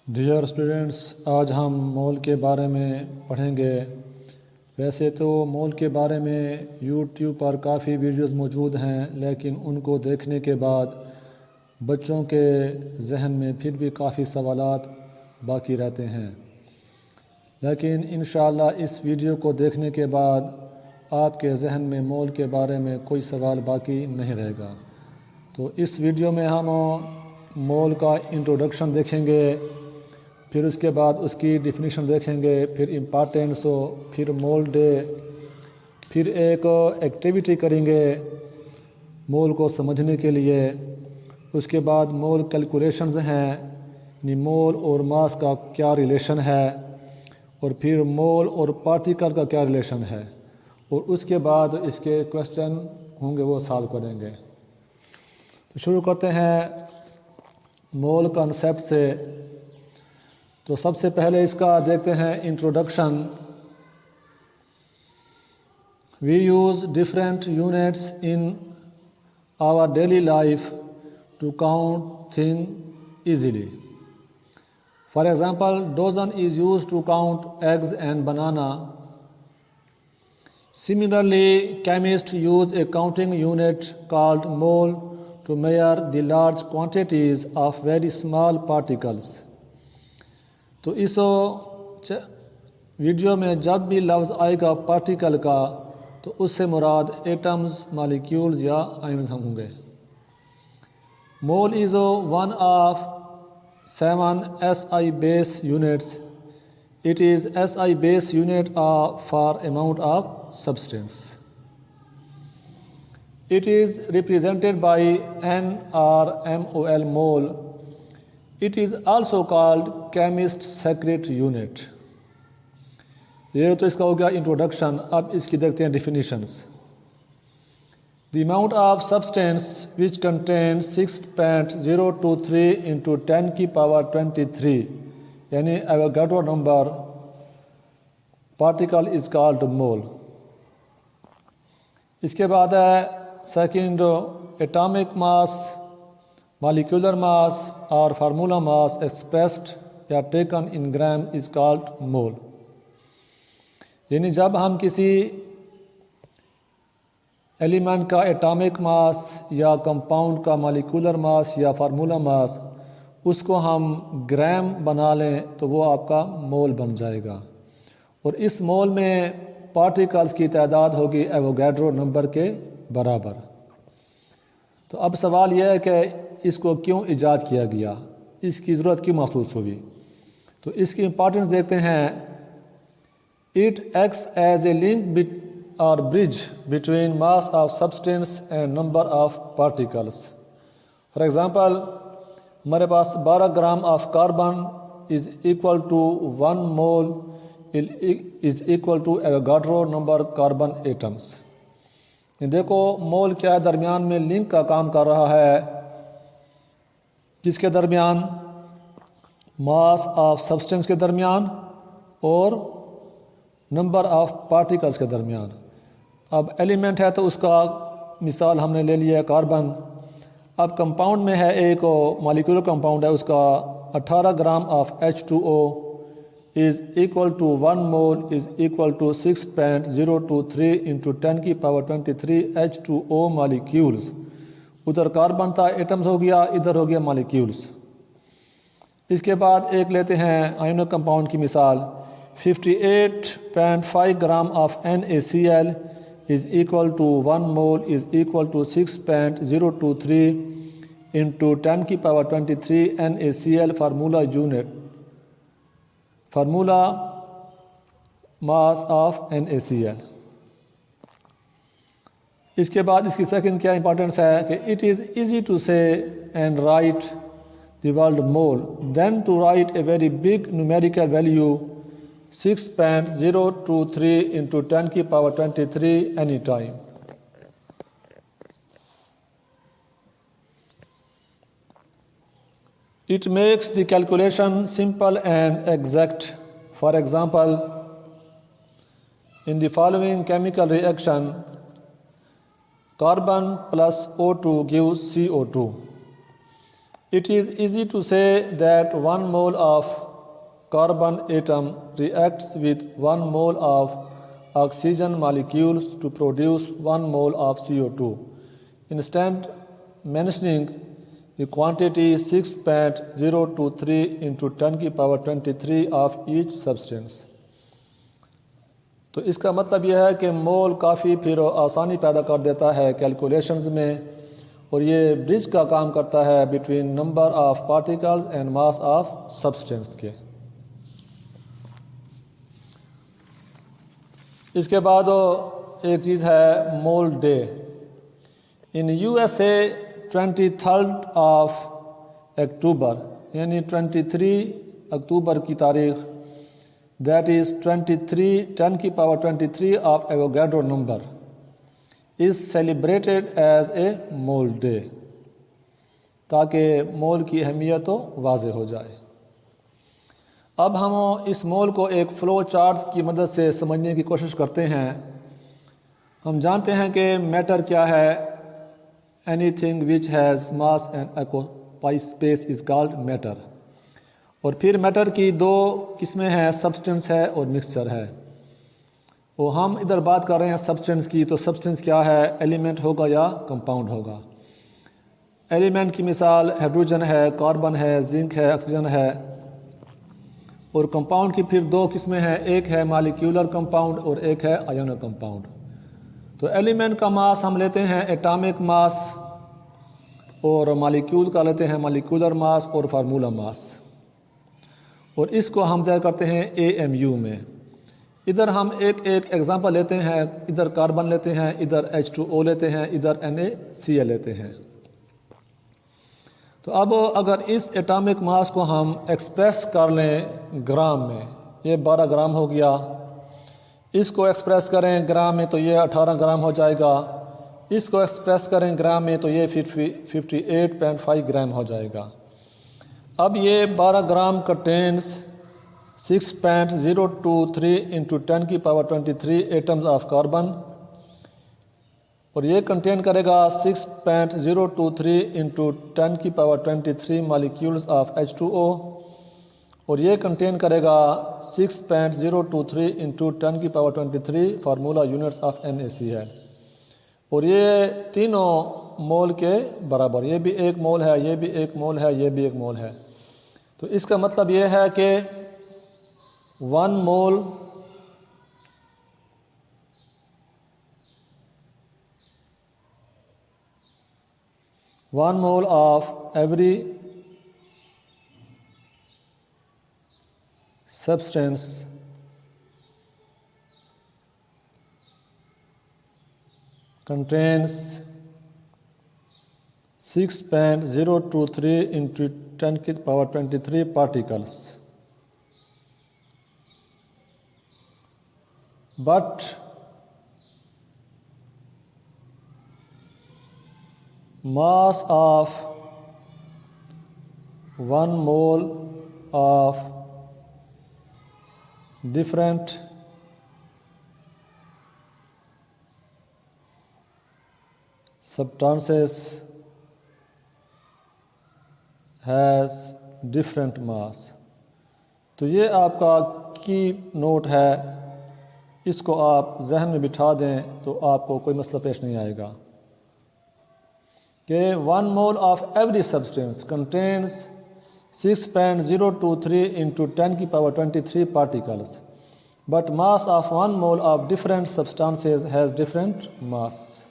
Dear students, आज हम मोल के बारे में पढ़ेंगे। वैसे तो मोल के बारे में यूट्यूब पर काफ़ी वीडियोस मौजूद हैं, लेकिन उनको देखने के बाद बच्चों के जहन में फिर भी काफ़ी सवालात बाकी रहते हैं। लेकिन इंशाअल्लाह इस वीडियो को देखने के बाद आपके जहन में मोल के बारे में कोई सवाल बाकी नहीं रहेगा। तो इस वीडियो में हम मोल का इंट्रोडक्शन देखेंगे, फिर उसके बाद उसकी डिफिनीशन देखेंगे, फिर इम्पॉर्टेंस हो, फिर मोल डे, फिर एक एक्टिविटी करेंगे मोल को समझने के लिए। उसके बाद मोल कैलकुलेशंस हैं, यानी मोल और मास का क्या रिलेशन है, और फिर मोल और पार्टिकल का क्या रिलेशन है, और उसके बाद इसके क्वेश्चन होंगे वो सॉल्व करेंगे। तो शुरू करते हैं मोल कॉन्सेप्ट से। तो सबसे पहले इसका देखते हैं introduction. We use different units in our daily life to count thing easily. For example, dozen is use to count eggs and banana. Similarly, chemists use a counting unit called mole to measure the large quantities of very small particles. तो इस video में जब भी लफ्ज़ आएगा particle का, तो उससे मुराद एटम्स, मॉलिक्यूल्स या आयन्स होंगे। Mole is one of 7 SI base units. It is SI base unit for amount of substance. It is represented by N or MOL, mole. It is also called chemist secret unit. ये तो इसका हो गया introduction. अब इसकी देखते हैं definitions. The amount of substance which contains 6.023 into 10 की पावर 23, यानी Avogadro number, particle is called mole. इसके बाद है second, atomic mass, molecular mass और फार्मूला मास एक्सप्रेस्ड या taken in gram is called mole. यानी जब हम किसी एलिमेंट का एटॉमिक मास या कंपाउंड का मॉलिक्यूलर मास या फार्मूला मास उसको हम ग्राम बना लें तो वो आपका मोल बन जाएगा, और इस मोल में पार्टिकल्स की तादाद होगी एवोगाड्रो नंबर के बराबर। तो अब सवाल यह है कि इसको क्यों इजाद किया गया, इसकी ज़रूरत क्यों महसूस हुई। तो इसकी इम्पॉर्टेंस देखते हैं। It acts as a link और bridge between mass of substance and number of particles. For example, हमारे पास 12 gram of carbon is equal to 1 mole is equal to Avogadro number carbon atoms. देखो mole क्या है, दरमियान में link का काम कर रहा है। किसके दरमियान? मास ऑफ सब्सटेंस के दरमियान और नंबर ऑफ पार्टिकल्स के दरमियान। अब एलिमेंट है तो उसका मिसाल हमने ले लिया कार्बन। अब कंपाउंड में है, एक मॉलिक्यूलर कंपाउंड है, उसका 18 gram of H2O is equal to 1 mole is equal to 6.023 into 10 की पावर 23 H2O मॉलिक्यूल्स। उधर कार्बन था, एटम्स हो गया, इधर हो गया मॉलिक्यूल्स। इसके बाद एक लेते हैं आयनो कंपाउंड की मिसाल। 58.5 gram of NaCl is equal to 1 mole is equal to 6.023 into 10 की power 23 NaCl formula unit, formula mass of NaCl। इसके बाद इसकी सेकंड क्या इंपॉर्टेंस है कि it is easy to say and write the word mole then to write a very big numerical value 6.023 into 10 की power 23 any time. It makes the calculation simple and exact. For example, in the following chemical reaction, carbon plus O2 gives CO2. It is easy to say that 1 mole of carbon atom reacts with 1 mole of oxygen molecules to produce 1 mole of CO2. Instead, mentioning the quantity 6.023 into 10 की power 23 of each substance. तो इसका मतलब यह है कि मोल काफ़ी फिर आसानी पैदा कर देता है कैलकुलेशंस में, और ये ब्रिज का काम करता है between number of particles and mass of substance के। इसके बाद एक चीज़ है मोल डे। इन USA 23 अक्टूबर यानी 23 अक्टूबर की तारीख, दैट इज़ 23 10 की power 23 of Avogadro number is celebrated as a mole day, ताकि मोल की अहमियत तो वाज़े हो जाए। अब हम इस मोल को एक फ़्लो चार्ट की मदद से समझने की कोशिश करते हैं। हम जानते हैं कि मैटर क्या है। Anything which has mass and occupies space is called matter. और फिर मैटर की दो किस्में हैं, सब्सटेंस है और मिक्सचर है। वो हम इधर बात कर रहे हैं सब्सटेंस की, तो सब्सटेंस क्या है, एलिमेंट होगा या कंपाउंड होगा। एलिमेंट की मिसाल हाइड्रोजन है, कार्बन है, जिंक है, ऑक्सीजन है। और कंपाउंड की फिर दो किस्में हैं, एक है मॉलिक्यूलर कंपाउंड और एक है आयोनिक कंपाउंड। तो एलिमेंट का मास हम लेते हैं एटॉमिक मास, और मॉलिक्यूल का लेते हैं मॉलिक्यूलर मास और फार्मूला मास, और इसको हम ज़ाहिर करते हैं AMU में। इधर हम एक एग्जांपल लेते हैं, इधर कार्बन लेते हैं, इधर H2O लेते हैं, इधर NaCl लेते हैं। तो अब अगर इस एटॉमिक मास को हम एक्सप्रेस कर लें ग्राम में, ये 12 ग्राम हो गया। इसको एक्सप्रेस करें ग्राम में तो ये 18 ग्राम हो जाएगा। इसको एक्सप्रेस करें ग्राम में तो ये 58.5 ग्राम हो जाएगा। अब ये 12 ग्राम कंटेन्स 6.023 इंटू 10 की पावर 23 एटम्स ऑफ कार्बन, और ये कंटेन करेगा 6.023 इंटू 10 की पावर 23 मॉलिक्यूल्स ऑफ H2O, और ये कंटेन करेगा 6.023 इंटू 10 की power 23 formula units of NaCl। और ये तीनों मोल के बराबर, ये भी एक मोल है, ये भी एक मोल है, ये भी एक मोल है। तो इसका मतलब ये है कि 1 mole of every substance contains 6.023 into 10 की power 23 particles, but mass of 1 mole of different substances has different mass। तो ये आपका की नोट है, इसको आप जहन में बिठा दें तो आपको कोई मसला पेश नहीं आएगा कि 1 mole of every substance contains 6.023 into 10 की power 23 particles, but mass of 1 mole of different substances has different mass।